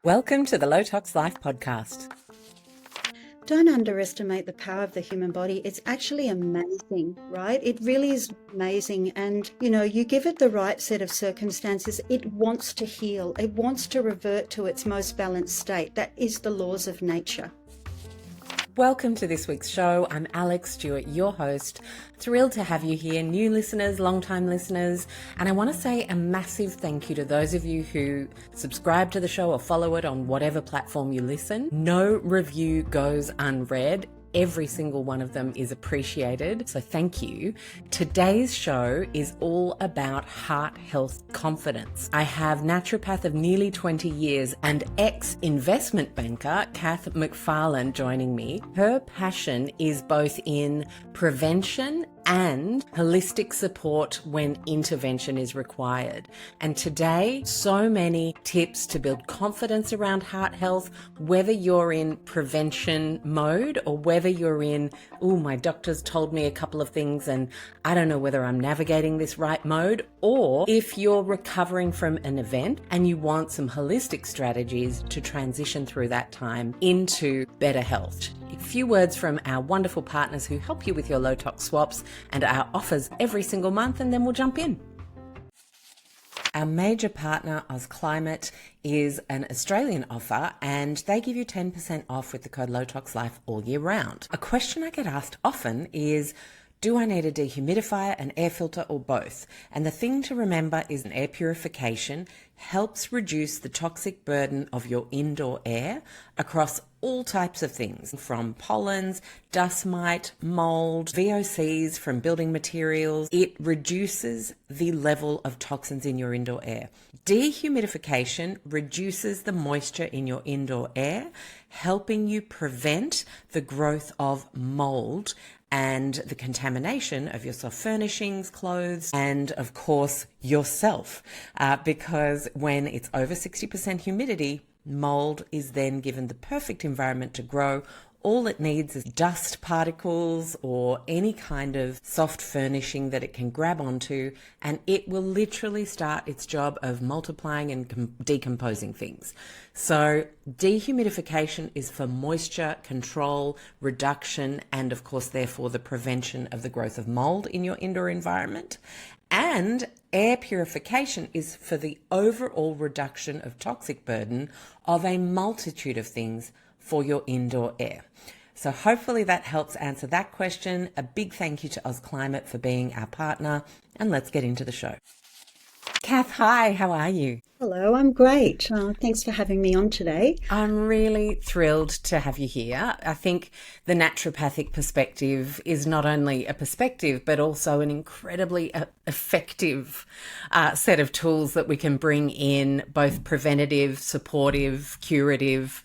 Welcome to the Low Tox Life podcast. Don't underestimate the power of the human body. It's actually amazing, right? It really is amazing. And, you give it the right set of circumstances, it wants to heal. It wants to revert to its most balanced state. That is the laws of nature. Welcome to this week's show. I'm Alex Stewart, your host. Thrilled to have you here, new listeners, long-time listeners. And I want to say a massive thank you to those of you who subscribe to the show or follow it on whatever platform you listen. No review goes unread. Every single one of them is appreciated, so thank you. Today's show is all about heart health confidence. I have naturopath of nearly 20 years and ex-investment banker Kath McFarlane joining me. Her passion is both in prevention and holistic support when intervention is required. And today, so many tips to build confidence around heart health, whether you're in prevention mode or whether you're in, my doctor's told me a couple of things and I don't know whether I'm navigating this right mode, or if you're recovering from an event and you want some holistic strategies to transition through that time into better health. A few words from our wonderful partners who help you with your low tox swaps and our offers every single month, and then we'll jump in. Our major partner, AusClimate, is an Australian offer and they give you 10% off with the code LowToxLife all year round. A question I get asked often is, do I need a dehumidifier, an air filter, or both? And the thing to remember is an air purification helps reduce the toxic burden of your indoor air across all types of things, from pollens, dust mite, mold, VOCs from building materials. It reduces the level of toxins in your indoor air. Dehumidification reduces the moisture in your indoor air, helping you prevent the growth of mold and the contamination of your soft furnishings, clothes, and of course yourself, because when it's over 60% humidity, mold is then given the perfect environment to grow. All it needs is dust particles or any kind of soft furnishing that it can grab onto, and it will literally start its job of multiplying and decomposing things. So dehumidification is for moisture control, reduction, and of course, therefore, the prevention of the growth of mold in your indoor environment. And air purification is for the overall reduction of toxic burden of a multitude of things for your indoor air. So hopefully that helps answer that question. A big thank you to AusClimate for being our partner, and let's get into the show. Kath, hi, how are you? Hello, I'm great. Thanks for having me on today. I'm really thrilled to have you here. I think the naturopathic perspective is not only a perspective, but also an incredibly effective set of tools that we can bring in, both preventative, supportive, curative,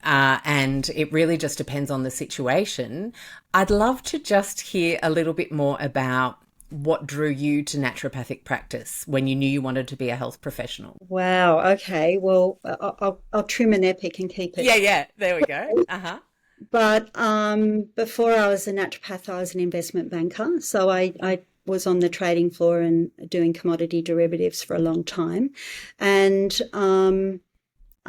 and it really just depends on the situation. I'd love to just hear a little bit more about what drew you to naturopathic practice when you knew you wanted to be a health professional. Wow. Okay. Well, I'll trim an epic and keep it. Yeah. There we go. But before I was a naturopath, I was an investment banker. So I was on the trading floor and doing commodity derivatives for a long time. And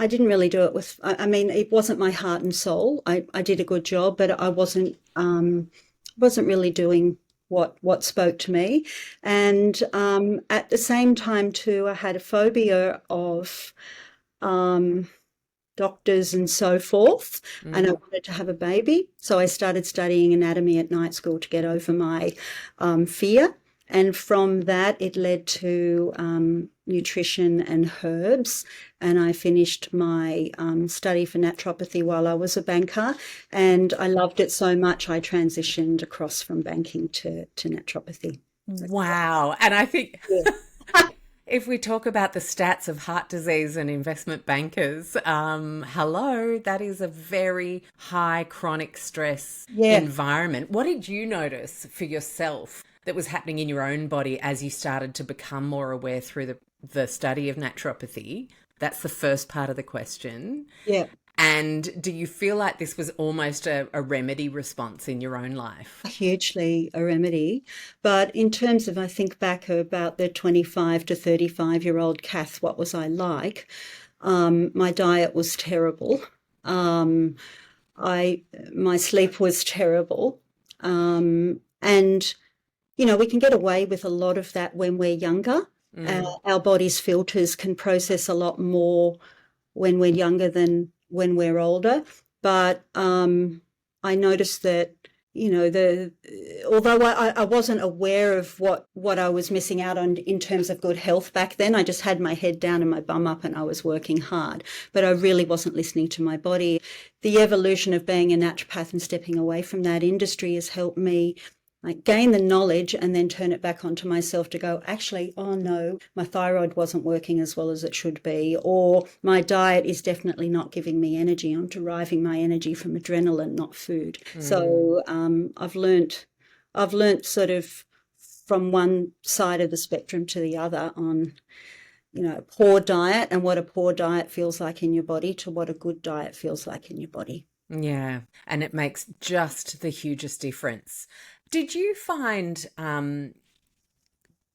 I didn't really do it with, it wasn't my heart and soul. I did a good job, but I wasn't really doing what spoke to me. And at the same time too, I had a phobia of doctors and so forth, and I wanted to have a baby. So I started studying anatomy at night school to get over my fear. And from that, it led to nutrition and herbs. And I finished my study for naturopathy while I was a banker. And I loved it so much, I transitioned across from banking to naturopathy. Wow. And I think if we talk about the stats of heart disease and investment bankers, that is a very high chronic stress environment. What did you notice for yourself that was happening in your own body as you started to become more aware through the study of naturopathy? That's the first part of the question. Yeah. And do you feel like this was almost a remedy response in your own life? Hugely a remedy. But in terms of, I think back about the 25 to 35-year-old Kath, what was I like? My diet was terrible. Um, my sleep was terrible. And we can get away with a lot of that when we're younger. Our body's filters can process a lot more when we're younger than when we're older. But I noticed that, although I wasn't aware of what I was missing out on in terms of good health back then, I just had my head down and my bum up and I was working hard, but I really wasn't listening to my body. The evolution of being a naturopath and stepping away from that industry has helped me gain the knowledge and then turn it back onto myself to go, actually, oh no, my thyroid wasn't working as well as it should be, or my diet is definitely not giving me energy. I'm deriving my energy from adrenaline, not food. So I've learnt sort of from one side of the spectrum to the other on, a poor diet and what a poor diet feels like in your body to what a good diet feels like in your body. Yeah, and it makes just the hugest difference. Did you find, I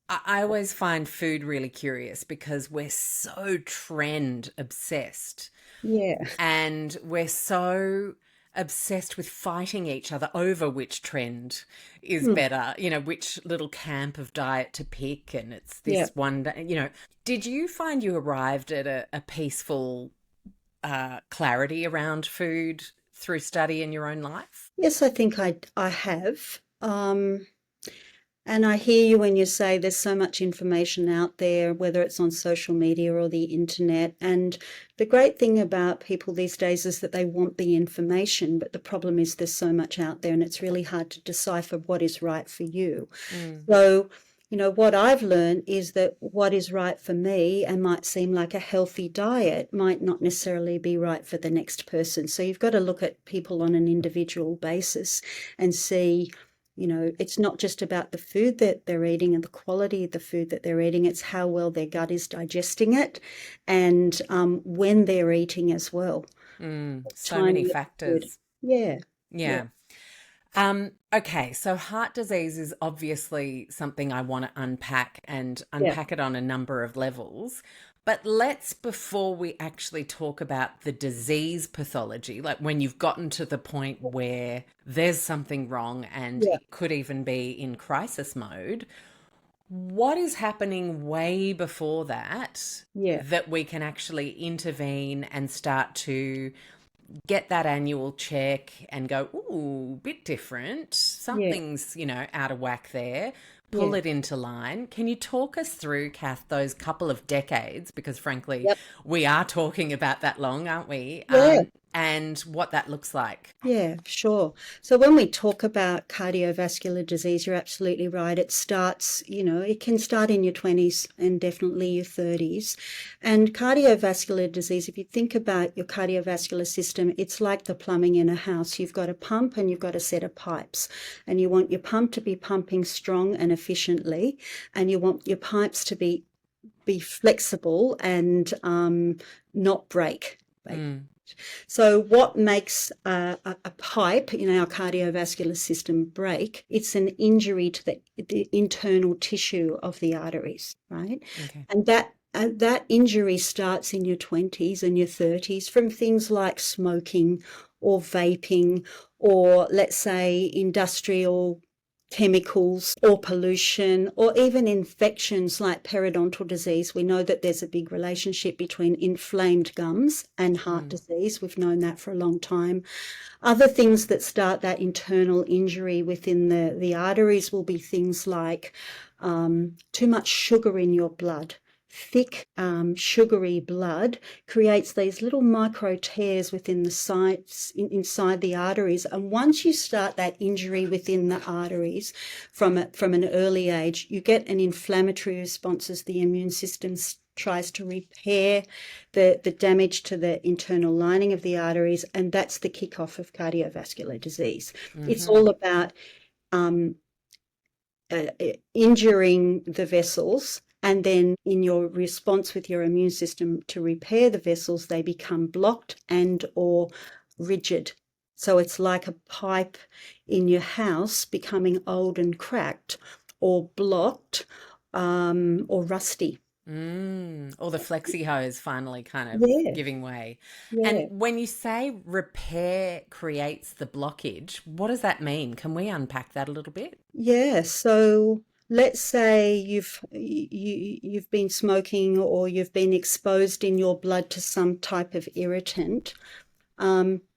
always find food really curious because we're so trend obsessed. Yeah. And we're so obsessed with fighting each other over which trend is better, which little camp of diet to pick. And it's this one, did you find you arrived at a peaceful clarity around food through study in your own life? Yes, I think I have. And I hear you when you say there's so much information out there, whether it's on social media or the internet. And the great thing about people these days is that they want the information, but the problem is there's so much out there and it's really hard to decipher what is right for you. So, what I've learned is that what is right for me and might seem like a healthy diet might not necessarily be right for the next person. So you've got to look at people on an individual basis and see, it's not just about the food that they're eating and the quality of the food that they're eating, it's how well their gut is digesting it and when they're eating as well. So many factors. Yeah. Okay, so heart disease is obviously something I want to unpack it on a number of levels. But before we actually talk about the disease pathology, like when you've gotten to the point where there's something wrong and it could even be in crisis mode, what is happening way before that that we can actually intervene and start to get that annual check and go, ooh, bit different. Something's, out of whack there. Pull it into line. Can you talk us through, Kath, those couple of decades? Because frankly, we are talking about that long, aren't we? And what that looks like. Yeah, sure. So when we talk about cardiovascular disease, you're absolutely right. It starts, it can start in your 20s and definitely your 30s. And cardiovascular disease, if you think about your cardiovascular system, it's like the plumbing in a house. You've got a pump and you've got a set of pipes. And you want your pump to be pumping strong and efficiently. And you want your pipes to be flexible and not break. So what makes a pipe in our cardiovascular system break? It's an injury to the internal tissue of the arteries, right? Okay. And that injury starts in your 20s and your 30s from things like smoking or vaping or, let's say, industrial chemicals or pollution or even infections like periodontal disease. We know that there's a big relationship between inflamed gums and heart disease. We've known that for a long time. Other things that start that internal injury within the arteries will be things like too much sugar in your blood. Thick, sugary blood creates these little micro tears within the sites inside the arteries. And once you start that injury within the arteries from an early age, you get an inflammatory response as the immune system tries to repair the damage to the internal lining of the arteries. And that's the kickoff of cardiovascular disease. It's all about injuring the vessels. And then in your response with your immune system to repair the vessels, they become blocked and or rigid. So it's like a pipe in your house becoming old and cracked or blocked or rusty. Or the flexi hose finally kind of Yeah, giving way. yeah. And when you say repair creates the blockage, what does that mean? Can we unpack that a little bit? Yeah, so let's say you've been smoking or you've been exposed in your blood to some type of irritant.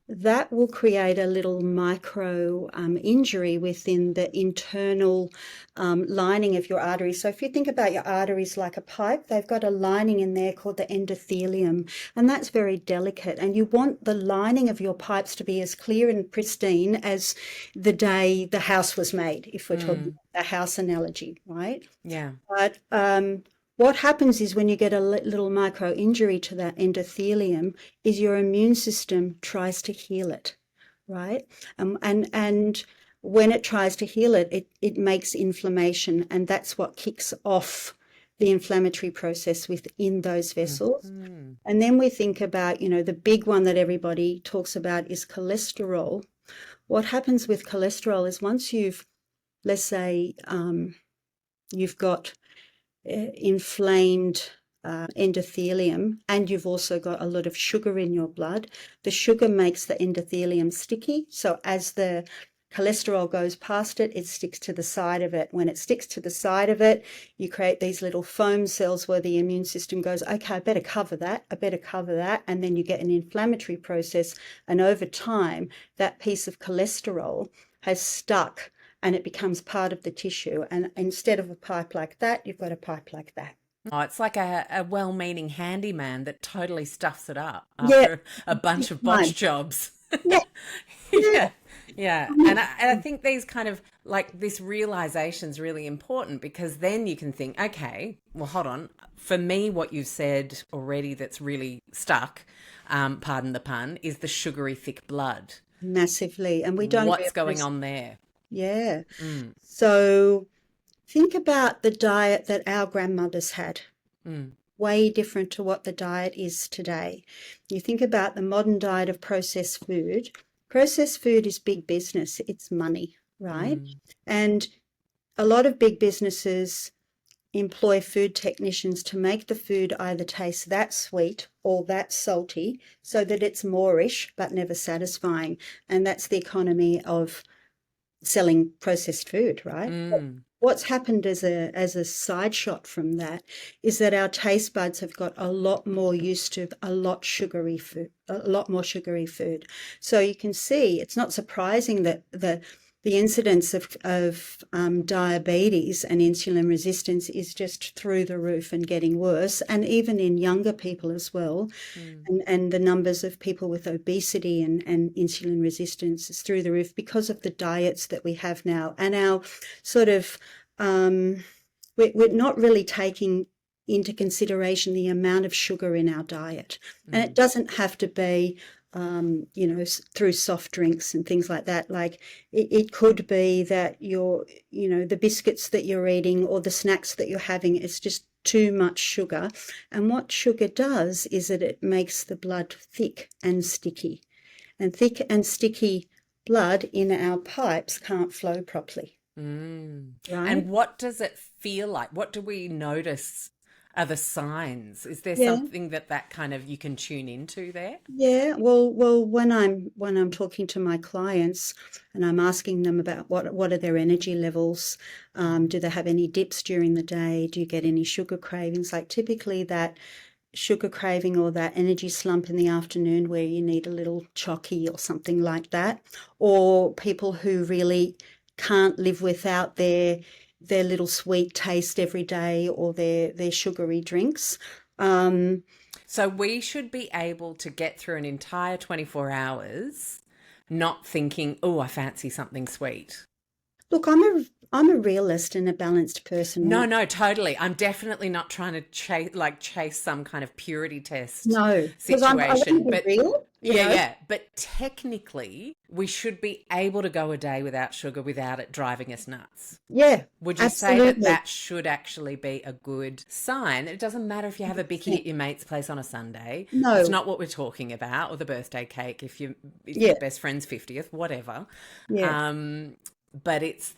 That will create a little micro injury within the internal lining of your arteries. So if you think about your arteries like a pipe, they've got a lining in there called the endothelium, and that's very delicate. And you want the lining of your pipes to be as clear and pristine as the day the house was made, if we're talking about a house analogy, right? Yeah. But what happens is when you get a little micro injury to that endothelium is your immune system tries to heal it, right? And when it tries to heal it, it makes inflammation, and that's what kicks off the inflammatory process within those vessels. And then we think about, the big one that everybody talks about is cholesterol. What happens with cholesterol is once let's say, you've got inflamed endothelium, and you've also got a lot of sugar in your blood. The sugar makes the endothelium sticky. So as the cholesterol goes past it, it sticks to the side of it. When it sticks to the side of it, you create these little foam cells where the immune system goes, okay, I better cover that. I better cover that. And then you get an inflammatory process. And over time, that piece of cholesterol has stuck and it becomes part of the tissue. And instead of a pipe like that, you've got a pipe like that. Oh, it's like a well-meaning handyman that totally stuffs it up Yeah, after a bunch of fine. botch jobs. Yeah, yeah. Yeah. Yeah. And I think these kind of like this realization is really important because then you can think, okay, well, hold on. For me, what you've said already that's really stuck, pardon the pun, is the sugary thick blood. Massively. And we don't What's going realize, on there? yeah. So think about the diet that our grandmothers had. Way different to what the diet is today. You think about the modern diet of processed food. Processed food is big business. It's money, right? And a lot of big businesses employ food technicians to make the food either taste that sweet or that salty so that it's moreish but never satisfying. And that's the economy of selling processed food, right? What's happened as a side shot from that is that our taste buds have got a lot more used to a lot more sugary food. So you can see it's not surprising that the incidence of diabetes and insulin resistance is just through the roof and getting worse, and even in younger people as well. And the numbers of people with obesity and insulin resistance is through the roof because of the diets that we have now. And our sort of, we're not really taking into consideration the amount of sugar in our diet. And it doesn't have to be through soft drinks and things like that. Like it could be that the biscuits that you're eating or the snacks that you're having, it's just too much sugar. And what sugar does is that it makes the blood thick and sticky. And thick and sticky blood in our pipes can't flow properly. Right? And what does it feel like? What do we notice are the signs? Is there Yeah. something that kind of you can tune into there? Yeah, well, when I'm talking to my clients and I'm asking them about what are their energy levels, do they have any dips during the day? Do you get any sugar cravings? Like typically that sugar craving or that energy slump in the afternoon where you need a little chocky or something like that, or people who really can't live without their little sweet taste every day or their sugary drinks. So we should be able to get through an entire 24 hours not thinking, oh, I fancy something sweet. Look, I'm a realist and a balanced person. No, no, totally. I'm definitely not trying to chase some kind of purity test No, because I want situation. to be real. Yeah. But technically, we should be able to go a day without sugar without it driving us nuts. Yeah. Would you say that should actually be a good sign? It doesn't matter if you have a bicky at your mate's place on a Sunday. No. It's not what we're talking about, or the birthday cake if your best friend's 50th, whatever. Yeah. But it's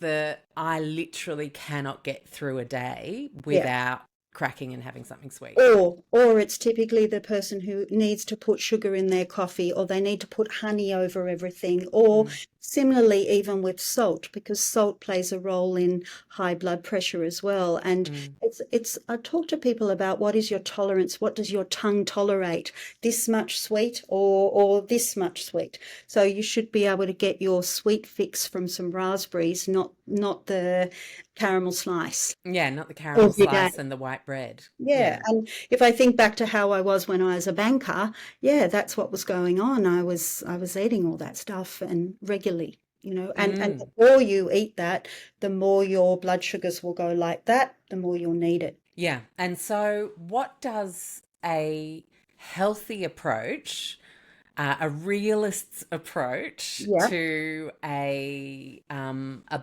I literally cannot get through a day without cracking and having something sweet. Or it's typically the person who needs to put sugar in their coffee, or they need to put honey over everything, or similarly even with salt, because salt plays a role in high blood pressure as well. And it's I talk to people about what is your tolerance, what does your tongue tolerate, this much sweet or this much sweet. So you should be able to get your sweet fix from some raspberries, not the caramel slice. Yeah, not the caramel slice and the white bread. Yeah, and if I think back to how I was when I was a banker, yeah, that's what was going on. I was eating all that stuff and regularly, and the more you eat that, the more your blood sugars will go like that, the more you'll need it. Yeah. And so what does a healthy approach, a realist's approach to a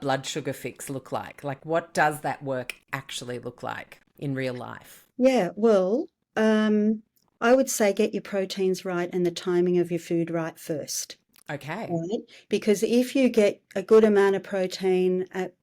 blood sugar fix look like? Like, what does that work actually look like in real life? Yeah, well, I would say get your proteins right and the timing of your food right first. Okay. Right? Because if you get a good amount of protein at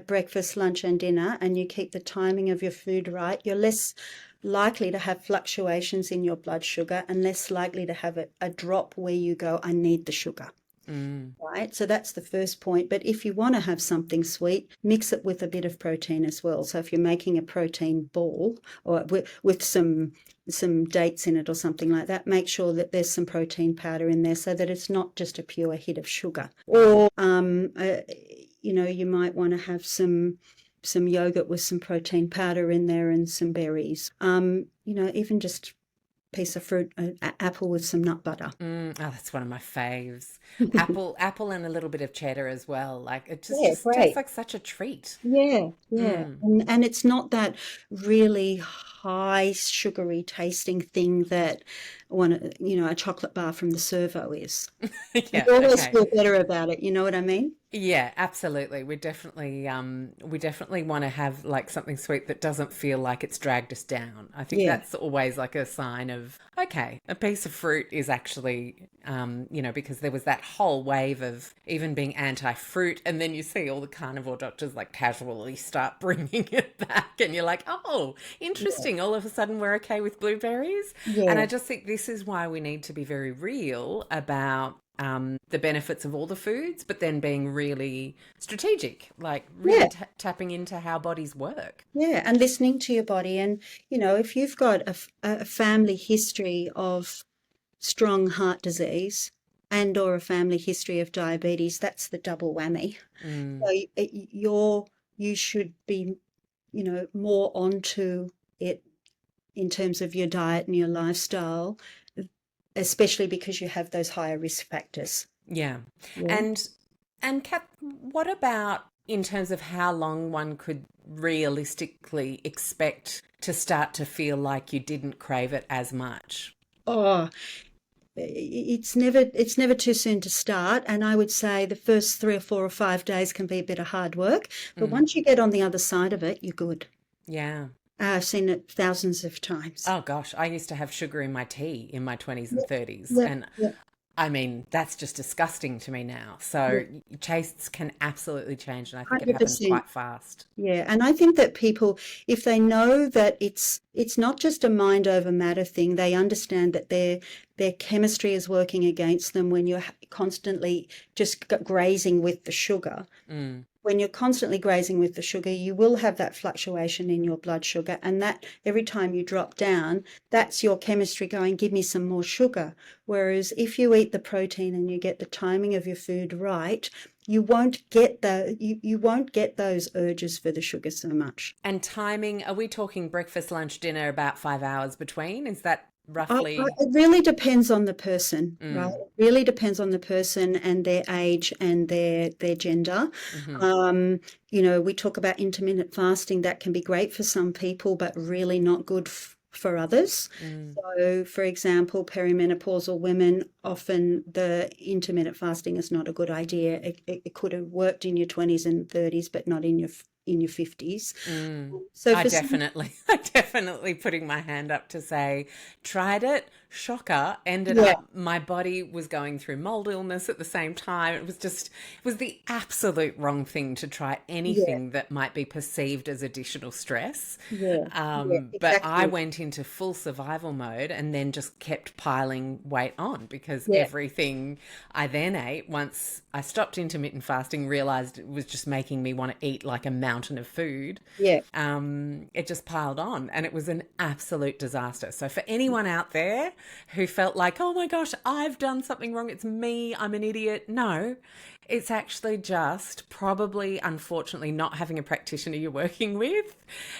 breakfast, lunch, and dinner, and you keep the timing of your food right, you're less likely to have fluctuations in your blood sugar and less likely to have a drop where you go, I need the sugar. Right? So that's the first point. But if you want to have something sweet, mix it with a bit of protein as well. So if you're making a protein ball or with some dates in it or something like that, make sure that there's some protein powder in there so that it's not just a pure hit of sugar. Or you might want to have some yogurt with some protein powder in there and some berries. Even just piece of fruit, an apple with some nut butter. Oh, that's one of my faves. Apple and a little bit of cheddar as well. Like it just tastes like such a treat. Yeah. And it's not that really high sugary tasting thing that a chocolate bar from the servo is. Yeah, you always feel better about it. You know what I mean? Yeah, absolutely. We definitely want to have like something sweet that doesn't feel like it's dragged us down. I think that's always like a sign of, okay, a piece of fruit is actually, because there was that whole wave of even being anti-fruit, and then you see all the carnivore doctors like casually start bringing it back, and you're like, oh, interesting. All of a sudden we're okay with blueberries. And I just think this is why we need to be very real about the benefits of all the foods, but then being really strategic, like really tapping into how bodies work. Yeah, and listening to your body. And, if you've got a family history of strong heart disease and or a family history of diabetes, that's the double whammy. So you should be, more onto it in terms of your diet and your lifestyle, especially because you have those higher risk factors. Yeah. And Kath, what about in terms of how long one could realistically expect to start to feel like you didn't crave it as much? Oh, it's never too soon to start. And I would say the first 3 or 4 or 5 days can be a bit of hard work. But once you get on the other side of it, you're good. Yeah. I've seen it thousands of times. Oh, gosh. I used to have sugar in my tea in my 20s and 30s. And I mean, that's just disgusting to me now. So tastes can absolutely change. And I think 100%. It happens quite fast. Yeah. And I think that people, if they know that it's not just a mind over matter thing, they understand that their chemistry is working against them when you're constantly just grazing with the sugar. When you're constantly grazing with the sugar, you will have that fluctuation in your blood sugar, and that every time you drop down, that's your chemistry going, give me some more sugar. Whereas if you eat the protein and you get the timing of your food right, you won't get you won't get those urges for the sugar so much. And timing, are we talking breakfast, lunch, dinner, about 5 hours between? Is that roughly? It really depends on the person, right? It really depends on the person and their age and their gender. We talk about intermittent fasting. That can be great for some people, but really not good for others. So, for example, perimenopausal women, often the intermittent fasting is not a good idea. It could have worked in your 20s and 30s, but not in your in your 50s. I definitely putting my hand up to say, tried it, shocker, ended up, my body was going through mold illness at the same time. It was the absolute wrong thing to try anything that might be perceived as additional stress. Exactly. But I went into full survival mode and then just kept piling weight on because everything I then ate, once I stopped intermittent fasting, realized it was just making me want to eat like a mountain of food. It just piled on and it was an absolute disaster. So for anyone out there who felt like, oh my gosh, I've done something wrong, it's me, I'm an idiot. No, it's actually just probably, unfortunately, not having a practitioner you're working with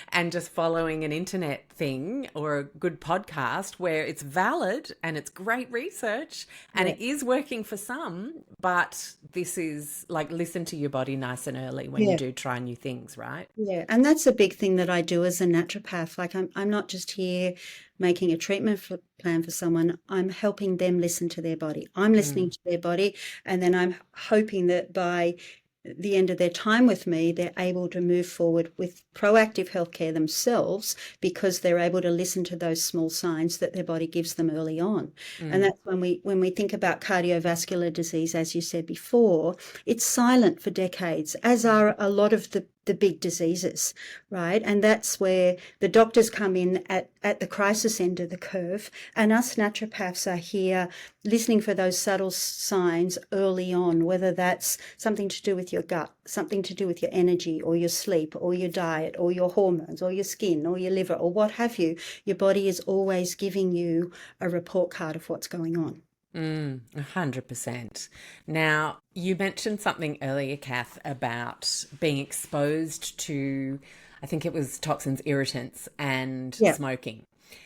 and just following an internet thing or a good podcast where it's valid and it's great research and it is working for some, but this is like, listen to your body nice and early when you do try new things, right? Yeah, and that's a big thing that I do as a naturopath. Like I'm not just here making a plan for someone. I'm helping them listen to their body. I'm listening to their body, and then I'm hoping that by the end of their time with me, they're able to move forward with proactive healthcare themselves because they're able to listen to those small signs that their body gives them early on. And that's when we think about cardiovascular disease, as you said before, it's silent for decades, as are a lot of the big diseases, right? And that's where the doctors come in at the crisis end of the curve, and us naturopaths are here listening for those subtle signs early on, whether that's something to do with your gut, something to do with your energy or your sleep or your diet or your hormones or your skin or your liver or what have you. Your body is always giving you a report card of what's going on. 100%. Now, you mentioned something earlier, Kath, about being exposed to, I think it was toxins, irritants, and smoking.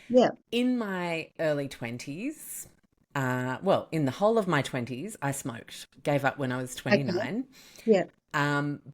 Yeah. In my early 20s, in the whole of my 20s, I smoked, gave up when I was 29. Okay. Yeah.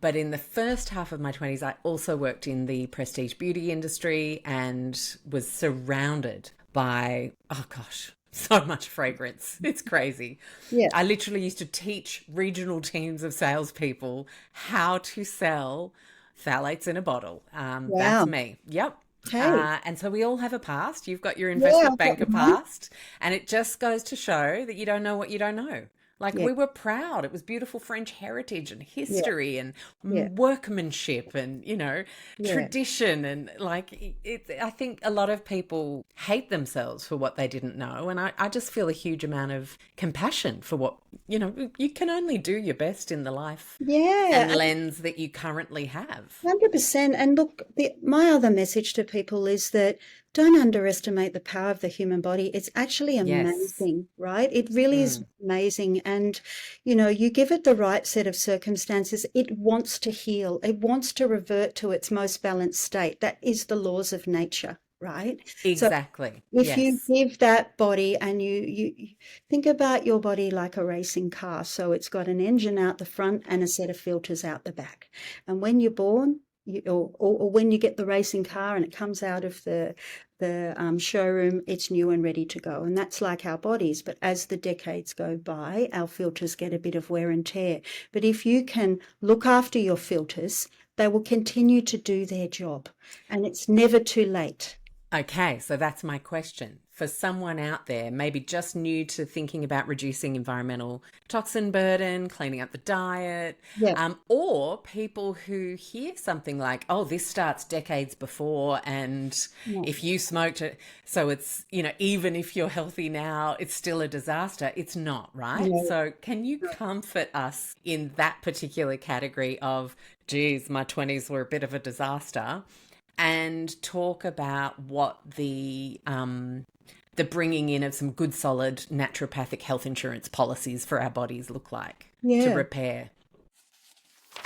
But in the first half of my 20s, I also worked in the prestige beauty industry and was surrounded by, oh gosh, so much fragrance. It's crazy. Yeah. I literally used to teach regional teams of salespeople how to sell phthalates in a bottle. That's me. Yep. Hey. And so we all have a past. You've got your investment banker past, and it just goes to show that you don't know what you don't know. Like we were proud. It was beautiful French heritage and history and workmanship and, tradition. And like, I think a lot of people hate themselves for what they didn't know. And I just feel a huge amount of compassion for what, you can only do your best in the life and lens that you currently have. 100%. And look, my other message to people is that don't underestimate the power of the human body. It's actually amazing, right? It really is amazing. And, you give it the right set of circumstances, it wants to heal. It wants to revert to its most balanced state. That is the laws of nature, right? Exactly. So if you give that body and you think about your body like a racing car. So it's got an engine out the front and a set of filters out the back. And when you're born, or when you get the racing car and it comes out of the showroom, it's new and ready to go. And that's like our bodies. But as the decades go by, our filters get a bit of wear and tear. But if you can look after your filters, they will continue to do their job. And it's never too late. Okay, so that's my question. For someone out there, maybe just new to thinking about reducing environmental toxin burden, cleaning up the diet, or people who hear something like, oh, this starts decades before, and if you smoked it, so it's, even if you're healthy now, it's still a disaster. It's not, right? Yeah. So can you comfort us in that particular category of, geez, my 20s were a bit of a disaster, and talk about what the bringing in of some good, solid naturopathic health insurance policies for our bodies look like to repair?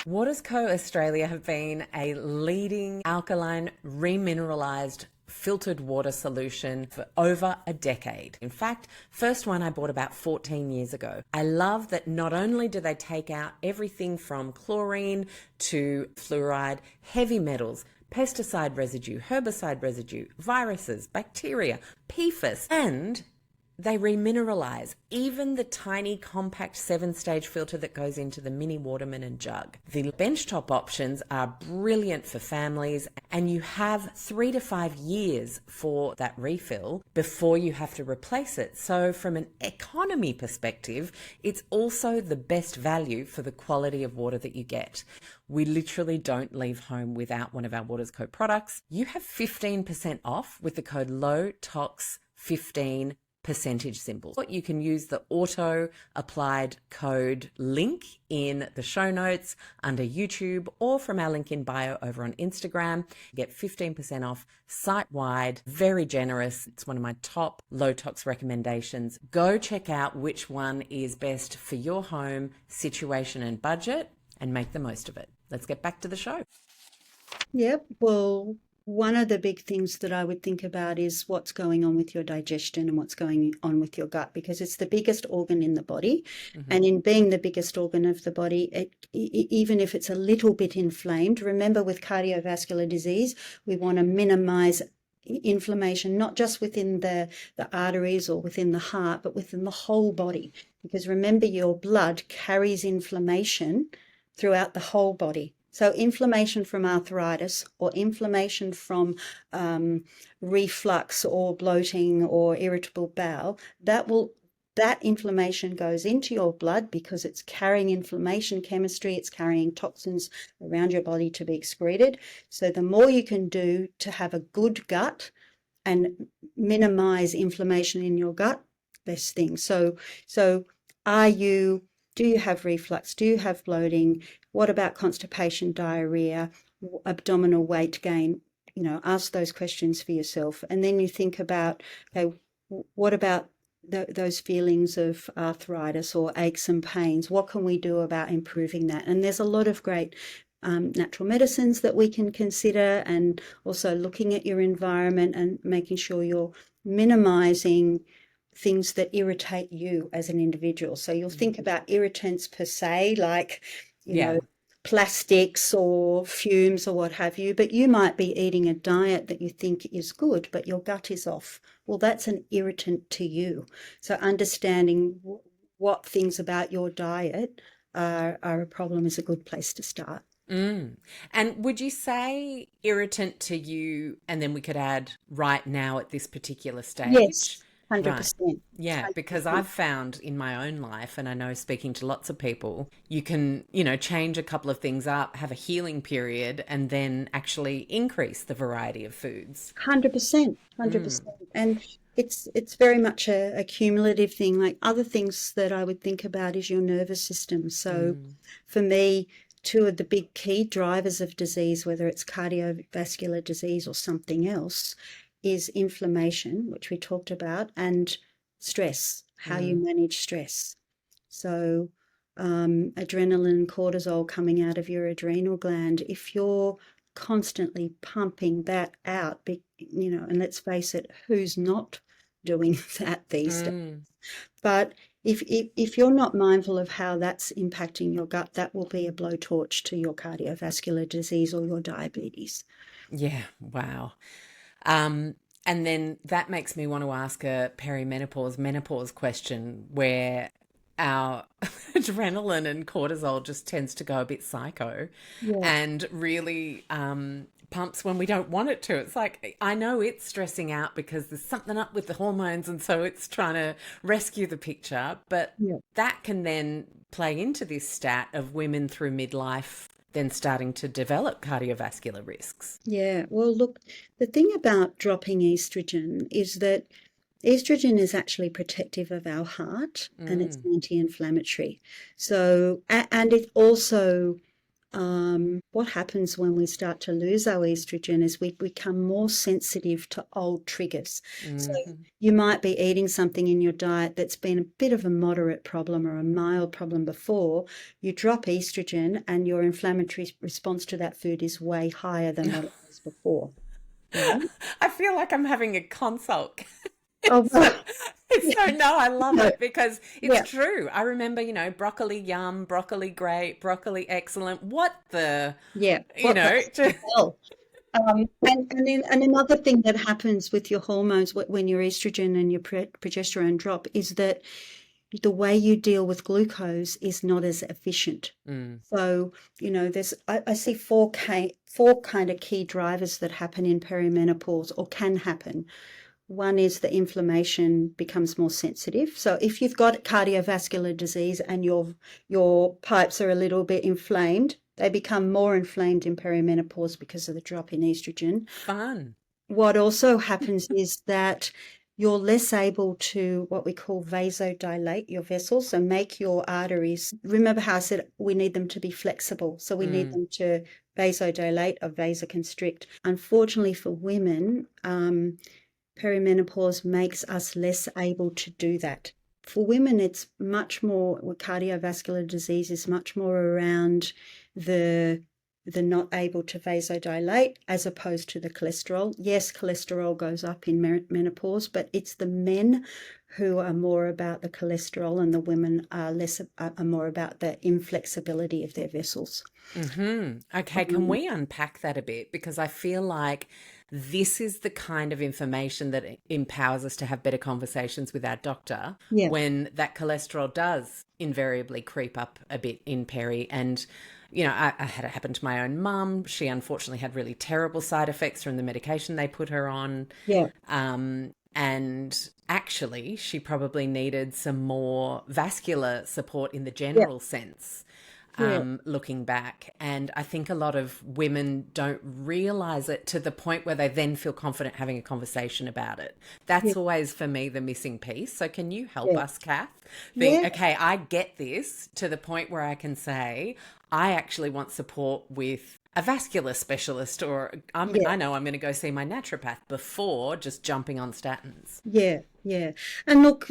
Waters Co Australia have been a leading alkaline remineralized filtered water solution for over a decade. In fact, first one I bought about 14 years ago. I love that not only do they take out everything from chlorine to fluoride, heavy metals, pesticide residue, herbicide residue, viruses, bacteria, PFAS, and they remineralize. Even the tiny compact 7-stage filter that goes into the mini watermelon jug. The benchtop options are brilliant for families, and you have 3 to 5 years for that refill before you have to replace it. So from an economy perspective, it's also the best value for the quality of water that you get. We literally don't leave home without one of our Waters Co products. You have 15% off with the code LOWTOX15 percentage symbol. You can use the auto applied code link in the show notes under YouTube or from our link in bio over on Instagram. Get 15% off site-wide. Very generous. It's one of my top low tox recommendations. Go check out which one is best for your home situation and budget and make the most of it. Let's get back to the show. Yep. Well, one of the big things that I would think about is what's going on with your digestion and what's going on with your gut, because it's the biggest organ in the body. Mm-hmm. And in being the biggest organ of the body, even if it's a little bit inflamed, remember with cardiovascular disease, we want to minimize inflammation, not just within the arteries or within the heart, but within the whole body. Because remember, your blood carries inflammation throughout the whole body. So inflammation from arthritis or inflammation from reflux or bloating or irritable bowel, that inflammation goes into your blood because it's carrying inflammation chemistry, it's carrying toxins around your body to be excreted. So the more you can do to have a good gut and minimize inflammation in your gut, best thing. So do you have reflux? Do you have bloating? What about constipation, diarrhea, abdominal weight gain? Ask those questions for yourself. And then you think about, okay, what about those feelings of arthritis or aches and pains? What can we do about improving that? And there's a lot of great natural medicines that we can consider, and also looking at your environment and making sure you're minimizing things that irritate you as an individual. So you'll think about irritants per se, like, you know, plastics or fumes or what have you, but you might be eating a diet that you think is good, but your gut is off. Well, that's an irritant to you. So understanding what things about your diet are a problem is a good place to start. And would you say irritant to you, and then we could add right now at this particular stage? Yes. 100%. Right. Yeah, 100%. because I've found in my own life, and I know speaking to lots of people, you can, change a couple of things up, have a healing period, and then actually increase the variety of foods. 100%. And it's very much a cumulative thing. Like other things that I would think about is your nervous system. So for me, two of the big key drivers of disease, whether it's cardiovascular disease or something else, is inflammation, which we talked about, and stress, how you manage stress. So adrenaline and cortisol coming out of your adrenal gland, if you're constantly pumping that out, and let's face it, who's not doing that these days? But if you're not mindful of how that's impacting your gut, that will be a blowtorch to your cardiovascular disease or your diabetes. Yeah, wow. And then that makes me want to ask a menopause question where our adrenaline and cortisol just tends to go a bit psycho and really pumps when we don't want it to. It's like, I know it's stressing out because there's something up with the hormones, and so it's trying to rescue the picture, but that can then play into this stat of women through midlife then starting to develop cardiovascular risks. Yeah, well, look, the thing about dropping estrogen is that estrogen is actually protective of our heart and it's anti-inflammatory. So, and it also, what happens when we start to lose our estrogen is we become more sensitive to old triggers. So you might be eating something in your diet that's been a bit of a moderate problem or a mild problem before. You drop estrogen and your inflammatory response to that food is way higher than what it was before. Right? I feel like I'm having a consult. Oh, I love it because it's true. I remember, broccoli yum, broccoli great, broccoli excellent. What the, And another thing that happens with your hormones when your estrogen and your progesterone drop is that the way you deal with glucose is not as efficient. So, I see four kind of key drivers that happen in perimenopause or can happen. One is the inflammation becomes more sensitive. So if you've got cardiovascular disease and your pipes are a little bit inflamed, they become more inflamed in perimenopause because of the drop in estrogen. Fun. What also happens is that you're less able to what we call vasodilate your vessels, so make your arteries. Remember how I said we need them to be flexible, so we need them to vasodilate or vasoconstrict. Unfortunately for women, perimenopause makes us less able to do that. For women, it's much more, cardiovascular disease is much more around the not able to vasodilate as opposed to the cholesterol. Yes, cholesterol goes up in menopause, but it's the men who are more about the cholesterol and the women are more about the inflexibility of their vessels. Okay, can we unpack that a bit? Because I feel like this is the kind of information that empowers us to have better conversations with our doctor when that cholesterol does invariably creep up a bit in peri. And, I had it happen to my own mum. She unfortunately had really terrible side effects from the medication they put her on. Yeah. And actually, she probably needed some more vascular support in the general sense. Looking back. And I think a lot of women don't realize it to the point where they then feel confident having a conversation about it. That's always for me the missing piece. So can you help us, Kath? Okay, I get this to the point where I can say, I actually want support with a vascular specialist, or I know I'm going to go see my naturopath before just jumping on statins. Yeah. And look,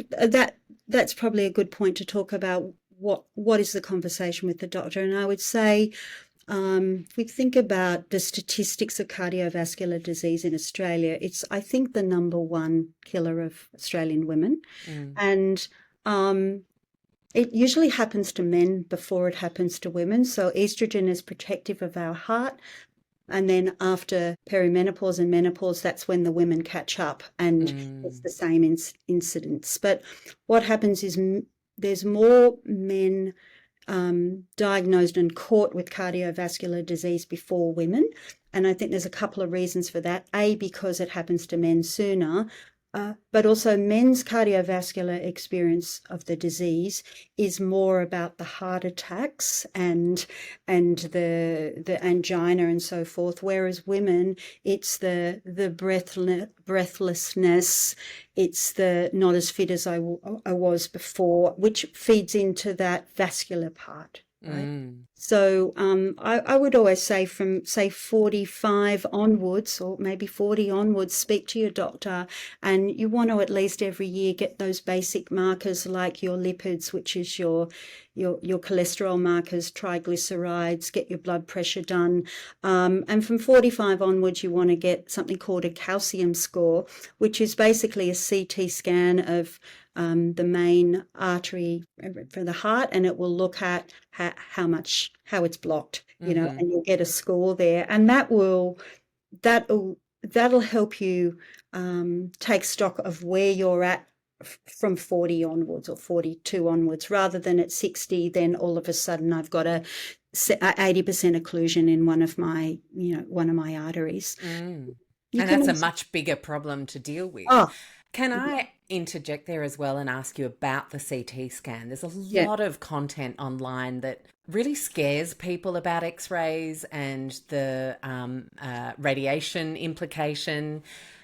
that's probably a good point to talk about. What is the conversation with the doctor? And I would say, if we think about the statistics of cardiovascular disease in Australia, it's, I think, the number one killer of Australian women. And it usually happens to men before it happens to women. So estrogen is protective of our heart. And then after perimenopause and menopause, that's when the women catch up and it's the same incidence. But what happens is there's more men diagnosed and caught with cardiovascular disease before women. And I think there's a couple of reasons for that. A, because it happens to men sooner, but also men's cardiovascular experience of the disease is more about the heart attacks and the angina and so forth, whereas women, it's the breathlessness, it's the not as fit as I was before, which feeds into that vascular part. Right. So I would always say from, say, 45 onwards or maybe 40 onwards, speak to your doctor, and you want to at least every year get those basic markers like your lipids, which is your cholesterol markers, triglycerides, get your blood pressure done. And from 45 onwards, you want to get something called a calcium score, which is basically a CT scan of the main artery for the heart, and it will look at how it's blocked, and you'll get a score there, and that'll help you take stock of where you're at from 40 onwards or 42 onwards, rather than at 60, then all of a sudden I've got a 80% occlusion in one of my arteries. And that's a much bigger problem to deal with. Can I interject there as well and ask you about the CT scan? There's a lot of content online that really scares people about X-rays and the radiation implication.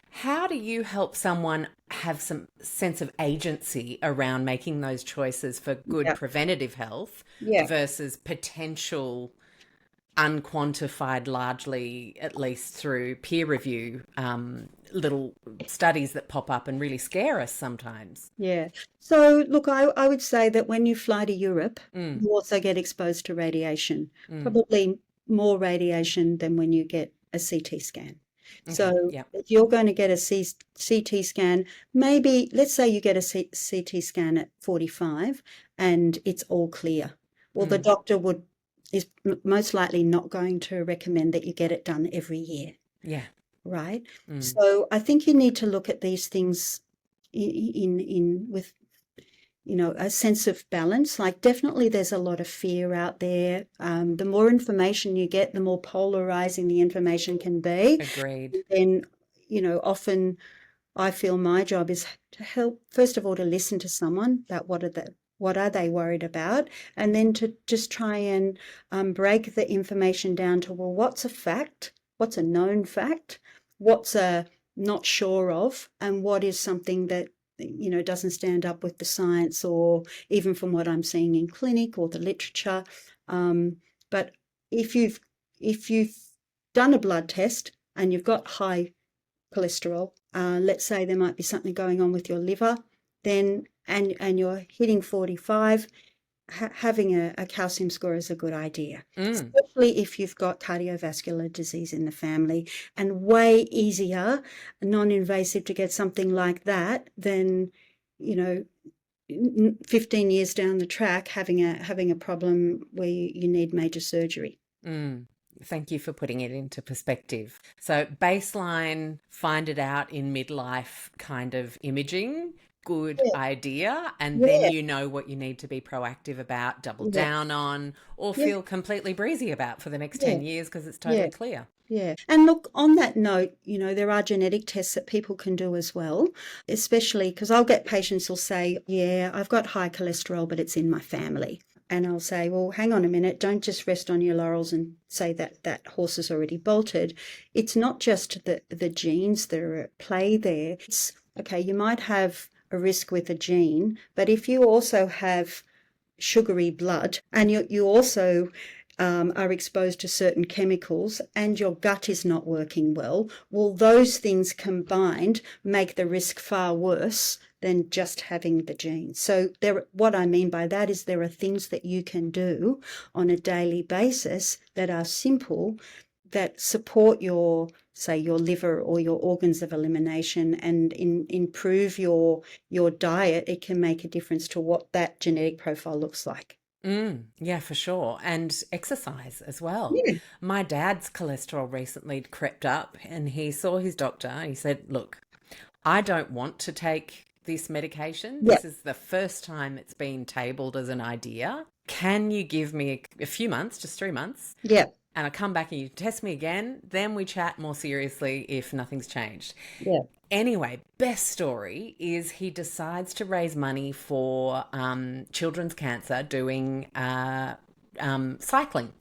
How do you help someone have some sense of agency around making those choices for good preventative health versus potential unquantified, largely, at least through peer review, little studies that pop up and really scare us sometimes? Yeah. So look, I would say that when you fly to Europe, you also get exposed to radiation, probably more radiation than when you get a CT scan. So if you're going to get a CT scan, maybe let's say you get a CT scan at 45 and it's all clear. Well, the doctor is most likely not going to recommend that you get it done every year. Yeah. right? Mm. So I think you need to look at these things in with a sense of balance. Like definitely there's a lot of fear out there. The more information you get, the more polarizing the information can be. Agreed. Then, often I feel my job is to help, first of all, to listen to someone about what are they worried about, and then to just try and break the information down to, well, what's a fact, what's a known fact, what's a not sure of, and what is something that doesn't stand up with the science or even from what I'm seeing in clinic or the literature. But if you've done a blood test and you've got high cholesterol, let's say there might be something going on with your liver, then and you're hitting 45, having a calcium score is a good idea, especially if you've got cardiovascular disease in the family, and way easier, non-invasive to get something like that than, 15 years down the track having a problem where you need major surgery. Thank you for putting it into perspective. So baseline, find it out in midlife kind of imaging, good idea. And then Yeah, you know what you need to be proactive about, double yeah, down on, or yeah, feel completely breezy about for the next yeah, 10 years because it's yeah. totally clear. Yeah. And look, on that note, there are genetic tests that people can do as well, especially because I'll get patients who'll say, yeah, I've got high cholesterol, but it's in my family. And I'll say, well, hang on a minute, don't just rest on your laurels and say that that horse is already bolted. It's not just the genes that are at play there. It's, okay, you might have a risk with a gene, but if you also have sugary blood and you also are exposed to certain chemicals and your gut is not working well, those things combined make the risk far worse than just having the gene. So what I mean by that is there are things that you can do on a daily basis that are simple, that support your, say, your liver or your organs of elimination, and improve your diet. It can make a difference to what that genetic profile looks like. Yeah, for sure. And exercise as well. Yeah. My dad's cholesterol recently crept up and he saw his doctor and he said, look, I don't want to take this medication. Yeah. This is the first time it's been tabled as an idea. Can you give me a few months, just 3 months? Yeah. And I come back and you test me again. Then we chat more seriously if nothing's changed. Yeah. Anyway, best story is he decides to raise money for children's cancer doing cycling.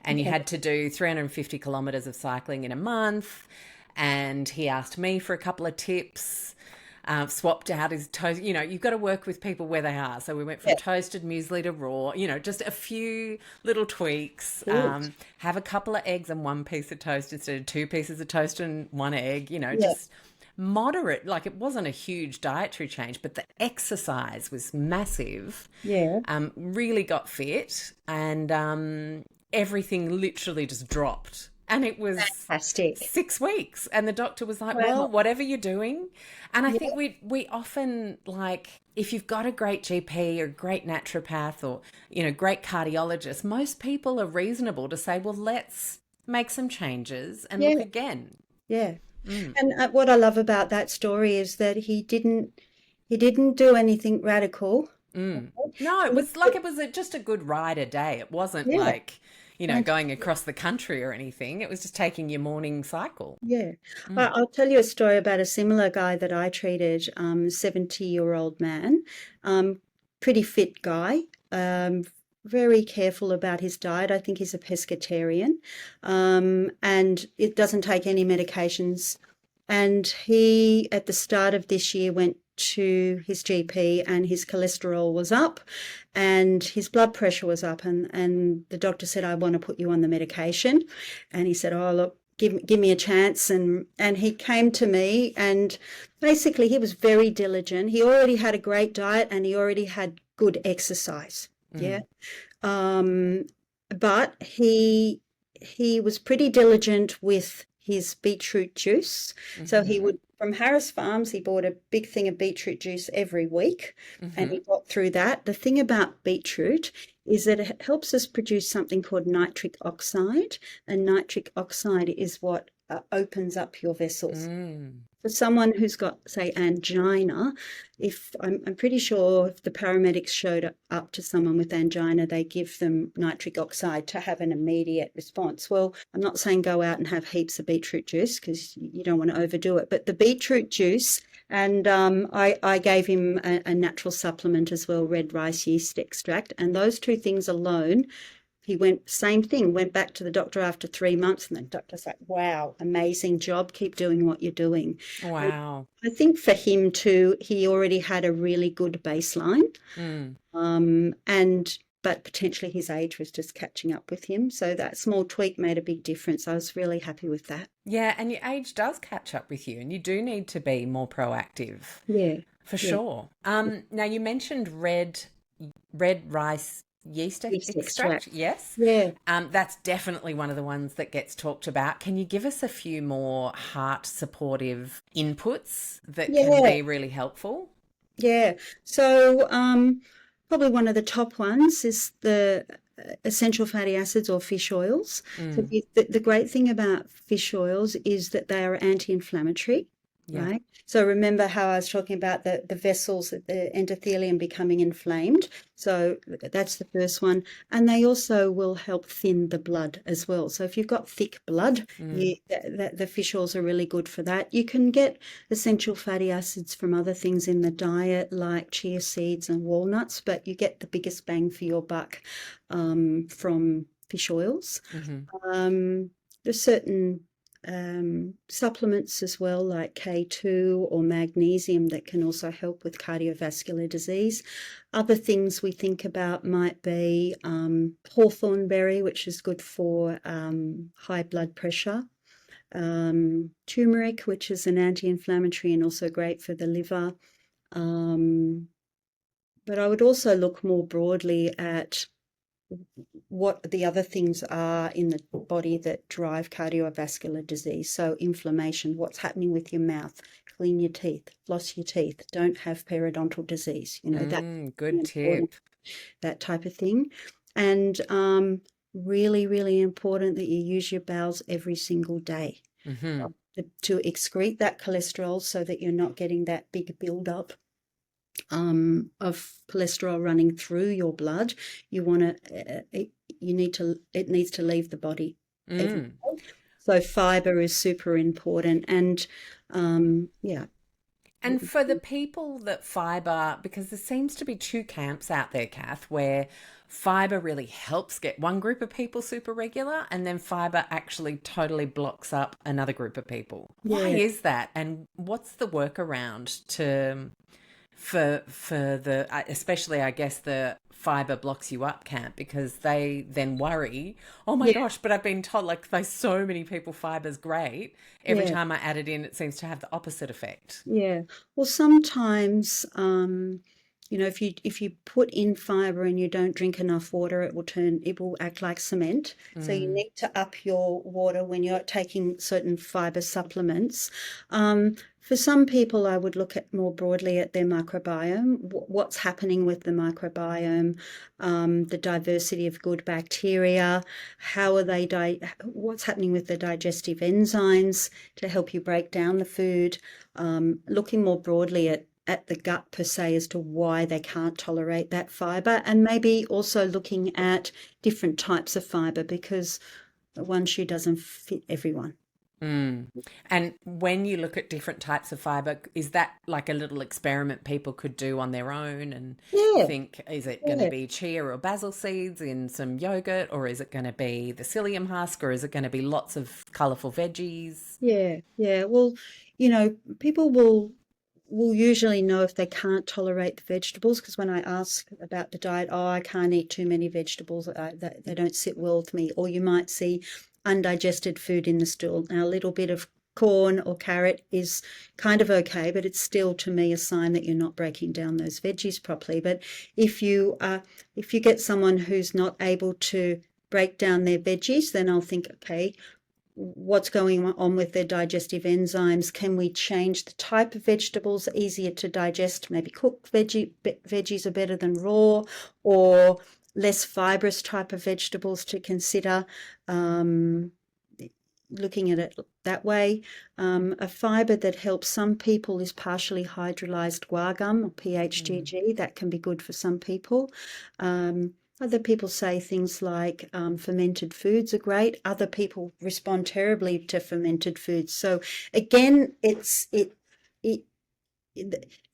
And you had to do 350 kilometres of cycling in a month. And he asked me for a couple of tips, swapped out his toast. You've got to work with people where they are. So we went from toasted muesli to raw, just a few little tweaks. Have a couple of eggs and one piece of toast instead of two pieces of toast and one egg, just moderate. Like, it wasn't a huge dietary change, but the exercise was massive. Yeah. Really got fit, and everything literally just dropped. And it was Fantastic. 6 weeks. And the doctor was like, Wow. well, whatever you're doing. And I think we often, like, if you've got a great GP or a great naturopath or, great cardiologist, most people are reasonable to say, well, let's make some changes and look again. Yeah. And what I love about that story is that he didn't do anything radical. No, it was like, it was just a good ride a day. It wasn't like, going across the country or anything. It was just taking your morning cycle. Yeah. I'll tell you a story about a similar guy that I treated, 70-year-old man, pretty fit guy, very careful about his diet. I think he's a pescatarian, and it doesn't take any medications. And he, at the start of this year, went to his GP and his cholesterol was up and his blood pressure was up, and the doctor said, I want to put you on the medication. And he said, oh, look, give me a chance. And he came to me, and basically he was very diligent. He already had a great diet and he already had good exercise. Yeah. But he was pretty diligent with his beetroot juice. So he would, from Harris Farms, he bought a big thing of beetroot juice every week, and he got through that. The thing about beetroot is that it helps us produce something called nitric oxide, and nitric oxide is what opens up your vessels. Mm. For someone who's got, say, angina, if I'm pretty sure if the paramedics showed up to someone with angina, they give them nitric oxide to have an immediate response. Well, I'm not saying go out and have heaps of beetroot juice because you don't want to overdo it, but the beetroot juice, and I gave him a natural supplement as well, red rice yeast extract, and those two things alone. He same thing, went back to the doctor after 3 months, and the doctor's like, wow, amazing job. Keep doing what you're doing. Wow. I think for him too, he already had a really good baseline. Mm. But potentially his age was just catching up with him. So that small tweak made a big difference. I was really happy with that. Yeah, and your age does catch up with you, and you do need to be more proactive. Yeah. For sure. Now you mentioned red rice yeast extract. Yes. Yeah. That's definitely one of the ones that gets talked about. Can you give us a few more heart supportive inputs that can be really helpful? Yeah. So probably one of the top ones is the essential fatty acids or fish oils. So the great thing about fish oils is that they are anti-inflammatory. Yeah. Right. So remember how I was talking about the vessels, the endothelium becoming inflamed. So that's the first one. And they also will help thin the blood as well. So if you've got thick blood, the fish oils are really good for that. You can get essential fatty acids from other things in the diet like chia seeds and walnuts, but you get the biggest bang for your buck from fish oils. There's certain supplements as well, like K2 or magnesium, that can also help with cardiovascular disease. Other things we think about might be hawthorn berry, which is good for high blood pressure. Turmeric, which is an anti-inflammatory and also great for the liver. But I would also look more broadly at what the other things are in the body that drive cardiovascular disease. So inflammation, what's happening with your mouth, clean your teeth, floss your teeth, don't have periodontal disease, that good tip. That type of thing. And really, really important that you use your bowels every single day to excrete that cholesterol so that you're not getting that big buildup of cholesterol running through your blood. It needs to leave the body every day. So fiber is super important, and And for the people that fiber, because there seems to be two camps out there, Kath, where fiber really helps get one group of people super regular, and then fiber actually totally blocks up another group of people. Why is that? And what's the workaround for the, especially I guess the fiber blocks you up camp, because they then worry, oh my gosh, but I've been told like by so many people fiber's great. Every time I add it in, it seems to have the opposite effect. Yeah. Well, sometimes, if you put in fiber and you don't drink enough water, it will act like cement. So you need to up your water when you're taking certain fiber supplements. For some people, I would look at more broadly at their microbiome, what's happening with the microbiome, the diversity of good bacteria, what's happening with the digestive enzymes to help you break down the food, looking more broadly at the gut per se as to why they can't tolerate that fiber, and maybe also looking at different types of fiber because one shoe doesn't fit everyone. And when you look at different types of fiber, is that like a little experiment people could do on their own and think, is it going to be chia or basil seeds in some yogurt, or is it going to be the psyllium husk, or is it going to be lots of colourful veggies? Yeah. Well, people will usually know if they can't tolerate the vegetables, because when I ask about the diet, I can't eat too many vegetables, they don't sit well with me. Or you might see undigested food in the stool. Now, a little bit of corn or carrot is kind of okay, but it's still, to me, a sign that you're not breaking down those veggies properly. But if you get someone who's not able to break down their veggies, then I'll think, okay, what's going on with their digestive enzymes? Can we change the type of vegetables easier to digest? Maybe cooked veggies are better than raw, or less fibrous type of vegetables to consider. looking at it that way. A fibre that helps some people is partially hydrolyzed guar gum, or PHGG. That can be good for some people. Other people say things like fermented foods are great. Other people respond terribly to fermented foods. So again, it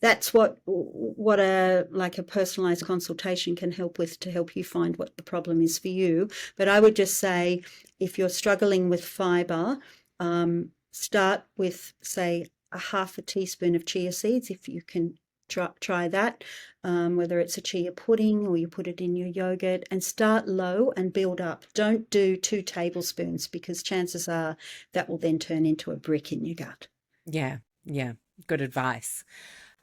that's what a personalized consultation can help with, to help you find what the problem is for you. But I would just say, if you're struggling with fiber, start with, say, a half a teaspoon of chia seeds, if you can try that, whether it's a chia pudding or you put it in your yogurt, and start low and build up. Don't do 2 tablespoons, because chances are that will then turn into a brick in your gut. Yeah, good advice.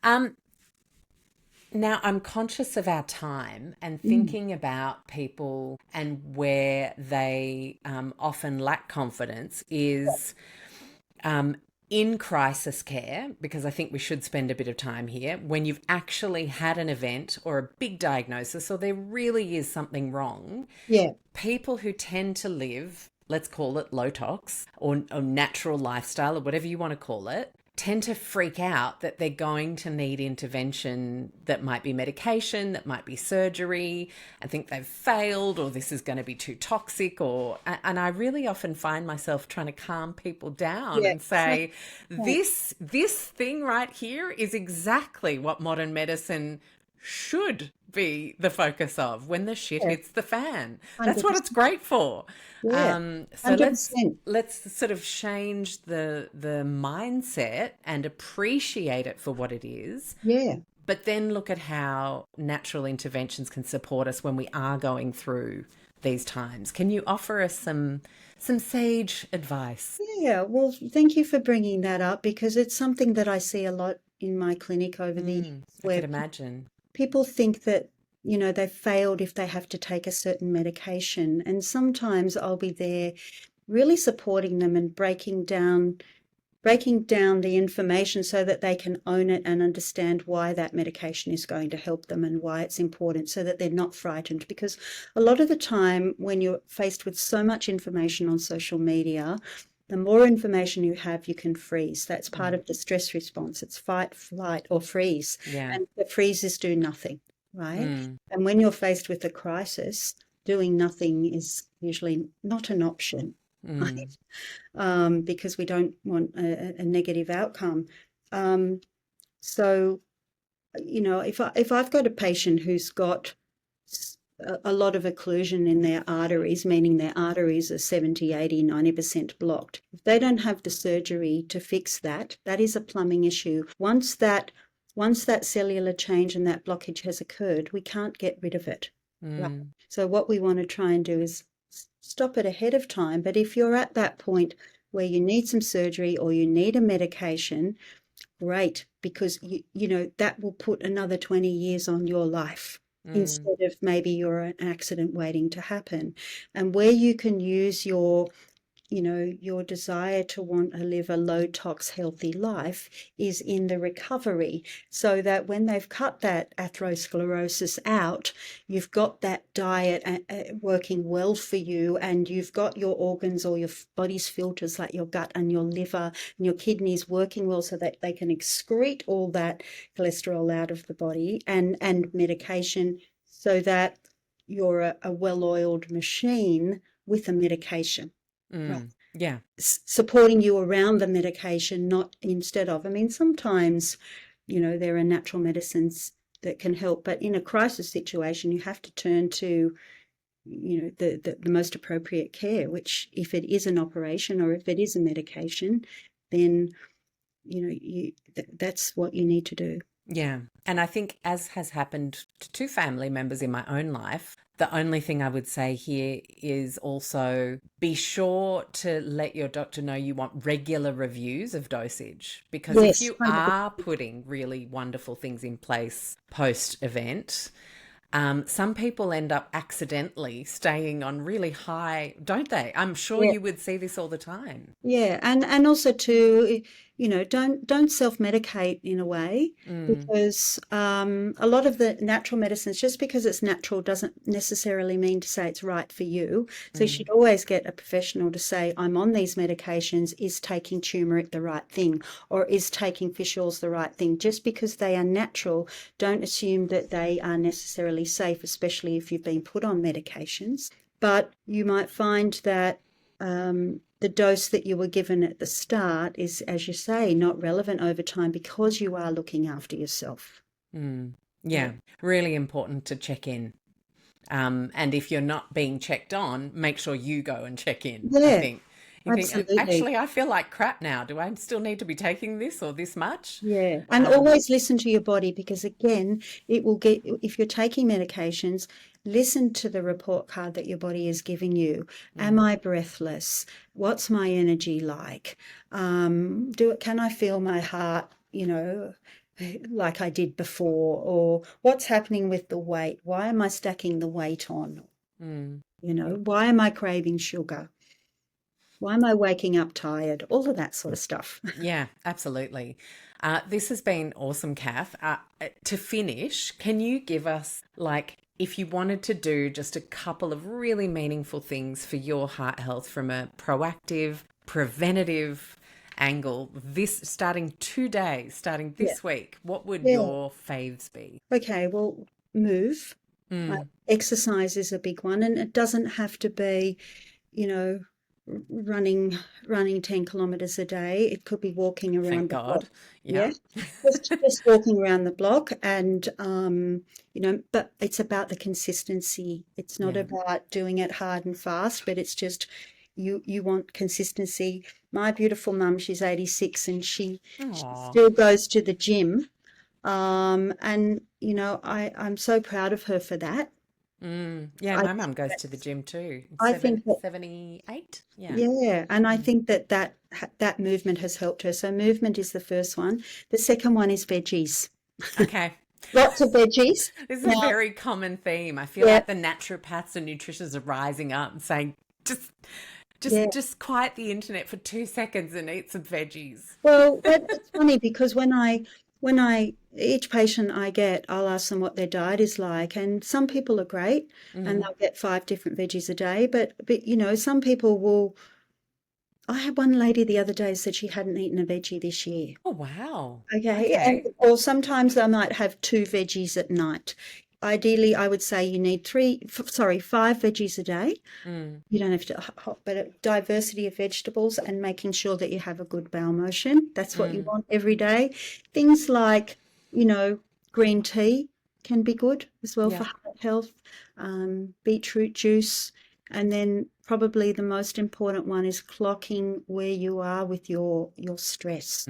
Now, I'm conscious of our time and thinking about people and where they often lack confidence is in crisis care, because I think we should spend a bit of time here, when you've actually had an event or a big diagnosis, or there really is something wrong. Yeah. People who tend to live, let's call it low tox or natural lifestyle, or whatever you want to call it, tend to freak out that they're going to need intervention that might be medication, that might be surgery, and think they've failed, or this is going to be too toxic, and I really often find myself trying to calm people down and say, this thing right here is exactly what modern medicine should be the focus of when the shit hits the fan. 100%. That's what it's great for. Yeah. So let's sort of change the mindset and appreciate it for what it is. Yeah. But then look at how natural interventions can support us when we are going through these times. Can you offer us some sage advice? Yeah, well, thank you for bringing that up, because it's something that I see a lot in my clinic over the years. I could imagine. People think that, they've failed if they have to take a certain medication. And sometimes I'll be there really supporting them and breaking down the information so that they can own it and understand why that medication is going to help them and why it's important, so that they're not frightened. Because a lot of the time, when you're faced with so much information on social media, the more information you have, you can freeze. That's part of the stress response. It's fight, flight, or freeze. Yeah. And the freezes do nothing, right? And when you're faced with a crisis, doing nothing is usually not an option, right? Because we don't want a negative outcome. So, if I've got a patient who's got a lot of occlusion in their arteries, meaning their arteries are 70, 80, 90% blocked. If they don't have the surgery to fix that, that is a plumbing issue. Once that cellular change and that blockage has occurred, we can't get rid of it. Right? So what we want to try and do is stop it ahead of time. But if you're at that point where you need some surgery or you need a medication, great, because that will put another 20 years on your life. Instead of maybe you're an accident waiting to happen. And where you can use your desire to want to live a low tox, healthy life is in the recovery, so that when they've cut that atherosclerosis out, you've got that diet working well for you, and you've got your organs or your body's filters like your gut and your liver and your kidneys working well, so that they can excrete all that cholesterol out of the body, and medication, so that you're a well-oiled machine with a medication. Right. Yeah. Supporting you around the medication, not instead of. I mean, sometimes, there are natural medicines that can help, but in a crisis situation, you have to turn to, the most appropriate care, which, if it is an operation or if it is a medication, then, that's what you need to do. Yeah. And I think, as has happened to 2 family members in my own life, the only thing I would say here is also be sure to let your doctor know you want regular reviews of dosage, because if you 100%. are putting really wonderful things in place post-event, some people end up accidentally staying on really high, don't they? I'm sure you would see this all the time. Yeah, and also too, don't self-medicate in a way, because a lot of the natural medicines, just because it's natural doesn't necessarily mean to say it's right for you. So you should always get a professional to say, I'm on these medications, is taking turmeric the right thing, or is taking fish oils the right thing? Just because they are natural, don't assume that they are necessarily safe, especially if you've been put on medications. But you might find that the dose that you were given at the start is, as you say, not relevant over time because you are looking after yourself. Yeah, really important to check in. And if you're not being checked on, make sure you go and check in, I Yeah, think. You think, absolutely. actually, I feel like crap now. Do I still need to be taking this or this much? Yeah, and always listen to your body, because again, it will get, if you're taking medications, listen to the report card that your body is giving you. Am I breathless? What's my energy like? Can I feel my heart, like I did before? Or what's happening with the weight? Why am I stacking the weight on? Why am I craving sugar? Why am I waking up tired? All of that sort of stuff. Yeah, absolutely. This has been awesome, Kath. To finish, can you give us, like, if you wanted to do just a couple of really meaningful things for your heart health from a proactive, preventative angle, starting this week, what would your faves be? Okay, well, move. Exercise is a big one, and it doesn't have to be, you know, running 10 kilometers a day. It could be walking around Thank the block. God. Yeah. Just walking around the block, and but it's about the consistency. It's not about doing it hard and fast, but it's just you want consistency. My beautiful mum, she's 86, and she still goes to the gym. And I'm so proud of her for that. Yeah, my mum goes to the gym too. I think that 78. Yeah. Yeah, and I think that movement has helped her. So movement is the first one. The second one is veggies. Okay. Lots of veggies. This is a very common theme. I feel like the naturopaths and nutritionists are rising up and saying, just quiet the internet for 2 seconds and eat some veggies. Well, it's funny because when each patient I get, I'll ask them what their diet is like, and some people are great and they'll get 5 different veggies a day, but some people will. I had one lady the other day said she hadn't eaten a veggie this year. Oh, wow. Okay. Or sometimes I might have 2 veggies at night. Ideally, I would say you need 5 veggies a day. You don't have to, but a diversity of vegetables and making sure that you have a good bowel motion. That's what you want every day. Things like, green tea can be good as well for heart health, beetroot juice. And then probably the most important one is clocking where you are with your stress.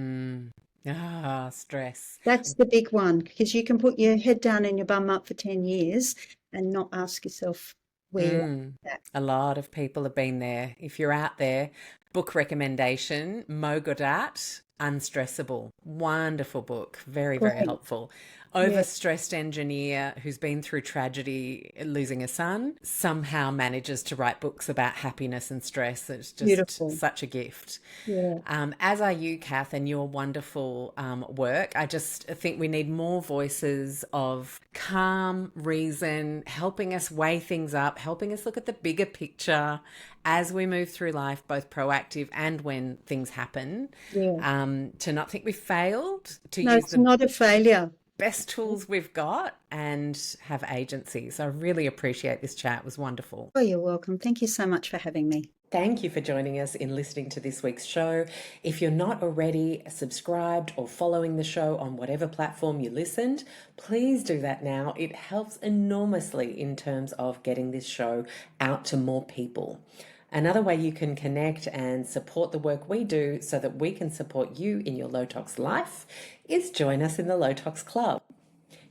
Stress. That's the big one, because you can put your head down and your bum up for 10 years and not ask yourself where you're at. A lot of people have been there. If you're out there, book recommendation, Mo Godat, Unstressable. Wonderful book. Very, very helpful. Overstressed engineer who's been through tragedy, losing a son, somehow manages to write books about happiness and stress. It's just Beautiful. such a gift. Yeah. As are you, Kath, and your wonderful work. I just think we need more voices of calm reason, helping us weigh things up, helping us look at the bigger picture as we move through life, both proactive and when things happen. To not think we failed, to use it's not a failure. best tools we've got and have agency. So I really appreciate this chat. It was wonderful. Oh, you're welcome. Thank you so much for having me. Thank you for joining us in listening to this week's show. If you're not already subscribed or following the show on whatever platform you listened, please do that now. It helps enormously in terms of getting this show out to more people. Another way you can connect and support the work we do so that we can support you in your low tox life is join us in the Low Tox Club.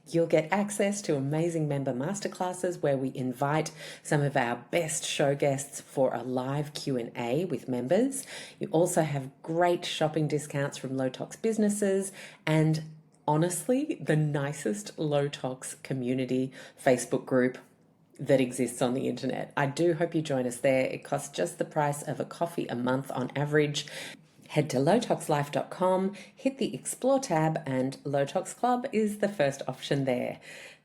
You'll get access to amazing member masterclasses where we invite some of our best show guests for a live Q&A with members. You also have great shopping discounts from low tox businesses and honestly, the nicest low tox community Facebook group that exists on the internet. I do hope you join us there. It costs just the price of a coffee a month on average. Head to lowtoxlife.com, hit the Explore tab, and Low Tox Club is the first option there.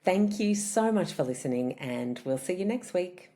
Thank you so much for listening, and we'll see you next week.